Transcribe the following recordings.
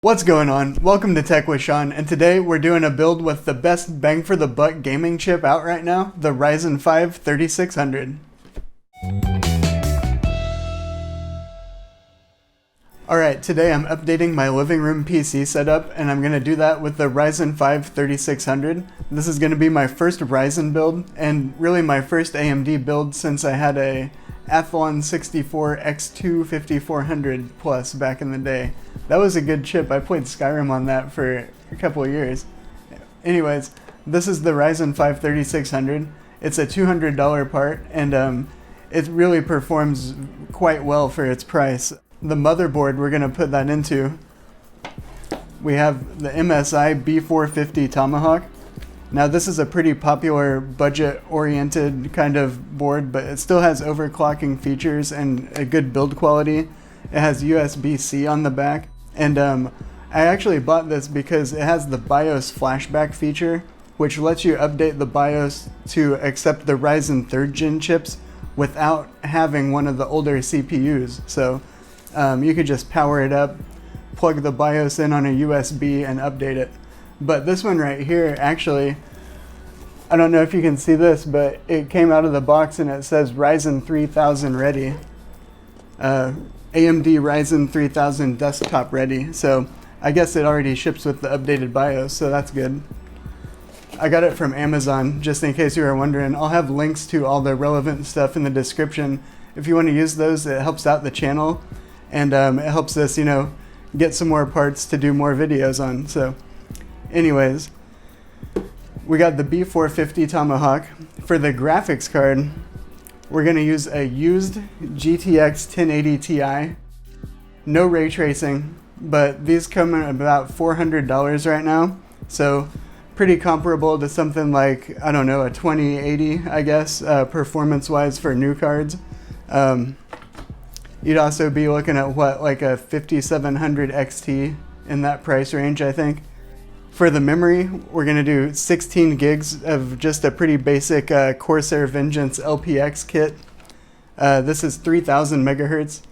What's going on? Welcome to Tech with Sean, and today we're doing a build with the best bang for the buck gaming chip out right now, the Ryzen 5 3600. Alright, today I'm updating my living room PC setup, and I'm going to do that with the Ryzen 5 3600. This is going to be my first Ryzen build, and really my first AMD build since I had a Athlon 64 X2 5400 Plus back in the day. That was a good chip. I played Skyrim on that for a couple of years. Anyways, this is the Ryzen 5 3600. It's a $200 part, and it really performs quite well for its price. The motherboard we're going to put that into, we have the MSI B450 Tomahawk. Now this is a pretty popular budget-oriented kind of board, but it still has overclocking features and a good build quality. It has USB-C on the back, and I actually bought this because it has the BIOS flashback feature, which lets you update the BIOS to accept the Ryzen 3rd gen chips without having one of the older CPUs. So you could just power it up, plug the BIOS in on a USB, and update it. But this one right here, actually, I don't know if you can see this, but it came out of the box and it says Ryzen 3000 ready. AMD Ryzen 3000 desktop ready. So I guess it already ships with the updated BIOS, so that's good. I got it from Amazon, just in case you were wondering. I'll have links to all the relevant stuff in the description. If you want to use those, it helps out the channel, and it helps us, get some more parts to do more videos on. So anyways, we got the B450 Tomahawk. For the graphics card, we're going to use a used GTX 1080 Ti. No ray tracing, but these come at about $400 right now. So pretty comparable to something like, I don't know, a 2080, I guess, performance-wise for new cards. You'd also be looking at what, like a 5700 XT in that price range, I think. For the memory, we're going to do 16 gigs of just a pretty basic Corsair Vengeance LPX kit. This is 3000 megahertz.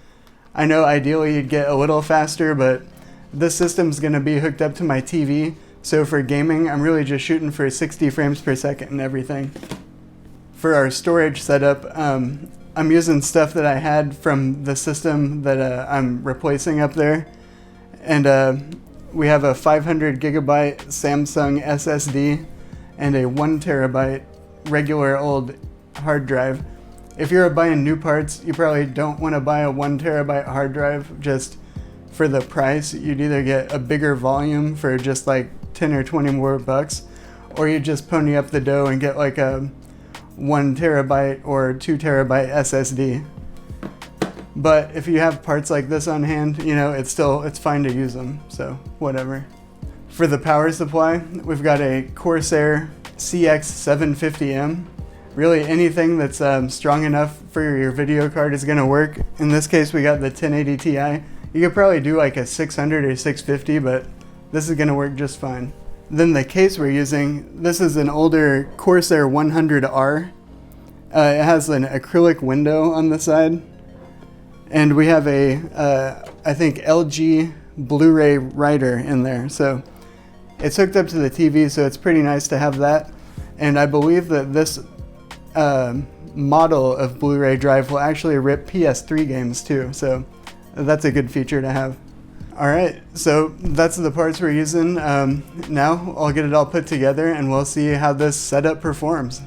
I know ideally you'd get a little faster, but this system's going to be hooked up to my TV. So for gaming, I'm really just shooting for 60 frames per second and everything. For our storage setup, I'm using stuff that I had from the system that I'm replacing up there. And we have a 500 gigabyte Samsung SSD and a 1 terabyte regular old hard drive. If you're buying new parts, you probably don't want to buy a 1 terabyte hard drive just for the price. You'd either get a bigger volume for just like 10 or 20 more bucks, or you just pony up the dough and get like a 1 terabyte or 2 terabyte SSD. But if you have parts like this on hand, it's fine to use them, so whatever. For the power supply, we've got a Corsair CX750M. Really anything that's strong enough for your video card is gonna work. In this case, we got the 1080 Ti. You could probably do like a 600 or 650, but this is gonna work just fine. Then the case we're using, this is an older Corsair 100R. It has an acrylic window on the side. And we have a, I think, LG Blu-ray writer in there. So it's hooked up to the TV, so it's pretty nice to have that. And I believe that this model of Blu-ray drive will actually rip PS3 games too. So that's a good feature to have. All right, so that's the parts we're using. Now I'll get it all put together and we'll see how this setup performs.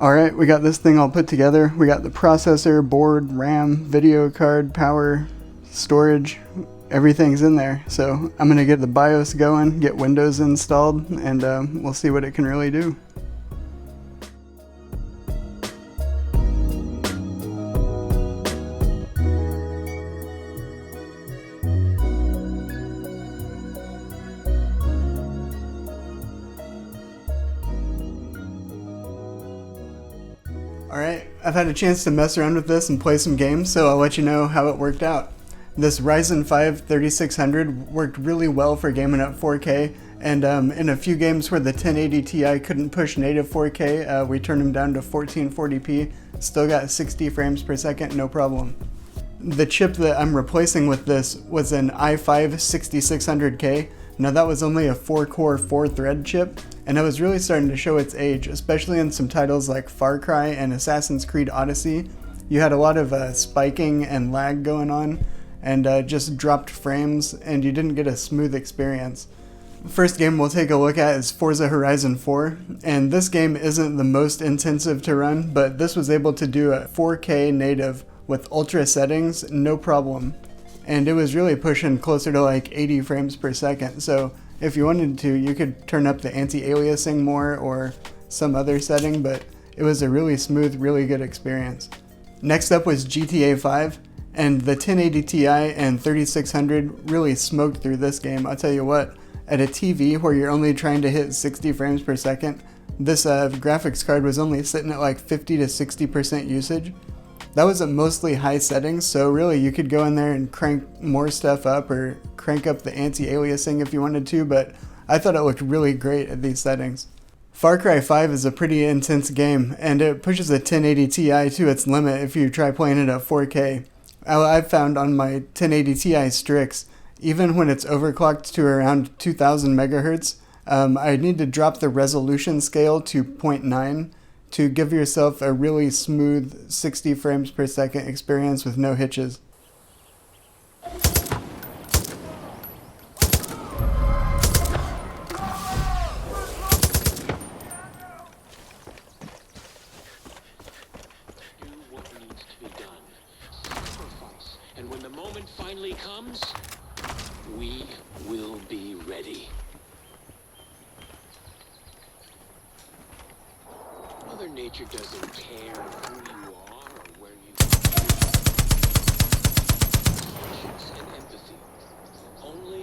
Alright, we got this thing all put together. We got the processor, board, RAM, video card, power, storage, everything's in there. So I'm going to get the BIOS going, get Windows installed, and we'll see what it can really do. Alright, I've had a chance to mess around with this and play some games, so I'll let you know how it worked out. This Ryzen 5 3600 worked really well for gaming at 4K, and in a few games where the 1080 Ti couldn't push native 4K, we turned them down to 1440p, still got 60 frames per second, no problem. The chip that I'm replacing with this was an i5 6600K. Now that was only a 4-core 4-thread chip, and it was really starting to show its age, especially in some titles like Far Cry and Assassin's Creed Odyssey. You had a lot of spiking and lag going on, and just dropped frames, and you didn't get a smooth experience. The first game we'll take a look at is Forza Horizon 4, and this game isn't the most intensive to run, but this was able to do a 4K native with ultra settings, no problem. And it was really pushing closer to like 80 frames per second, so if you wanted to, you could turn up the anti-aliasing more or some other setting, but it was a really smooth, really good experience. Next up was GTA 5, and the 1080 Ti and 3600 really smoked through this game. I'll tell you what, at a TV where you're only trying to hit 60 frames per second, this graphics card was only sitting at like 50 to 60% usage. That was at mostly high settings, so really you could go in there and crank more stuff up or crank up the anti-aliasing if you wanted to, but I thought it looked really great at these settings. Far Cry 5 is a pretty intense game, and it pushes a 1080 Ti to its limit if you try playing it at 4K. I've found on my 1080 Ti Strix, even when it's overclocked to around 2000 megahertz, I need to drop the resolution scale to 0.9 to give yourself a really smooth 60 frames per second experience with no hitches. Do what needs to be done. Sacrifice. And when the moment finally comes, we will be ready. Mother Nature doesn't care who you are or where you conscience and empathy. Only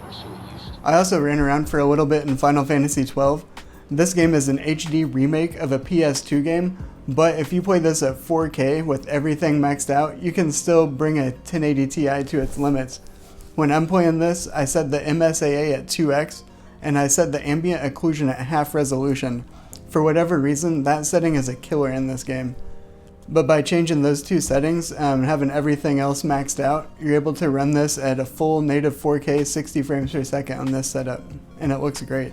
or so it used to. I also ran around for a little bit in Final Fantasy XII. This game is an HD remake of a PS2 game, but if you play this at 4K with everything maxed out, you can still bring a 1080 Ti to its limits. When I'm playing this, I set the MSAA at 2x, and I set the ambient occlusion at half resolution. For whatever reason, that setting is a killer in this game. But by changing those two settings and having everything else maxed out, you're able to run this at a full native 4K 60 frames per second on this setup, and it looks great.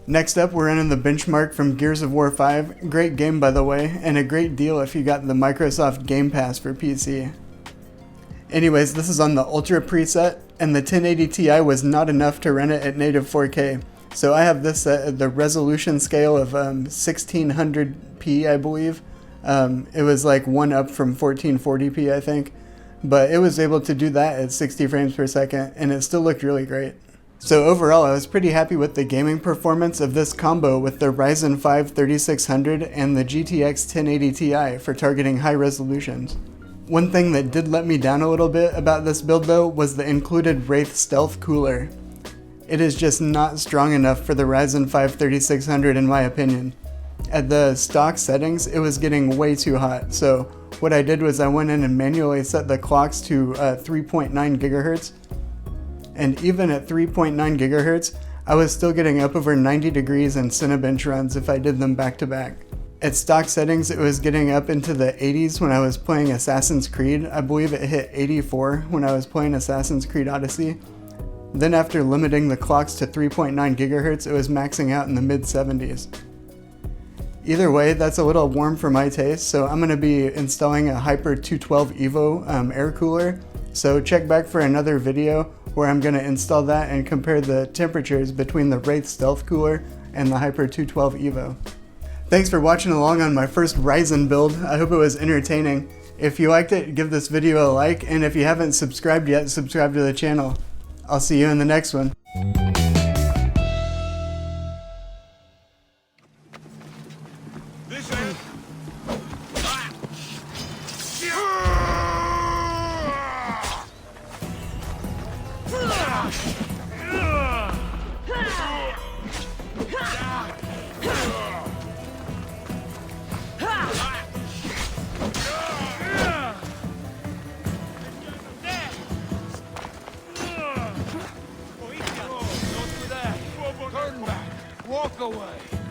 Next up, we're running the benchmark from Gears of War 5. Great game, by the way, and a great deal if you got the Microsoft Game Pass for PC. Anyways, this is on the Ultra preset, and the 1080 Ti was not enough to run it at native 4K. So I have this at the resolution scale of 1600p, I believe. It was like one up from 1440p, I think. But it was able to do that at 60 frames per second, and it still looked really great. So overall, I was pretty happy with the gaming performance of this combo with the Ryzen 5 3600 and the GTX 1080 Ti for targeting high resolutions. One thing that did let me down a little bit about this build though was the included Wraith Stealth cooler. It is just not strong enough for the Ryzen 5 3600 in my opinion. At the stock settings, it was getting way too hot, so what I did was I went in and manually set the clocks to 3.9 gigahertz. And even at 3.9 gigahertz, I was still getting up over 90 degrees in Cinebench runs if I did them back to back. At stock settings, it was getting up into the 80s when I was playing Assassin's Creed. I believe it hit 84 when I was playing Assassin's Creed Odyssey. Then after limiting the clocks to 3.9 gigahertz, it was maxing out in the mid-70s. Either way, that's a little warm for my taste, so I'm going to be installing a Hyper 212 Evo air cooler. So check back for another video where I'm going to install that and compare the temperatures between the Wraith Stealth cooler and the Hyper 212 Evo. Thanks for watching along on my first Ryzen build. I hope it was entertaining. If you liked it, give this video a like, and if you haven't subscribed yet, subscribe to the channel. I'll see you in the next one. This end. Turn back. Walk away.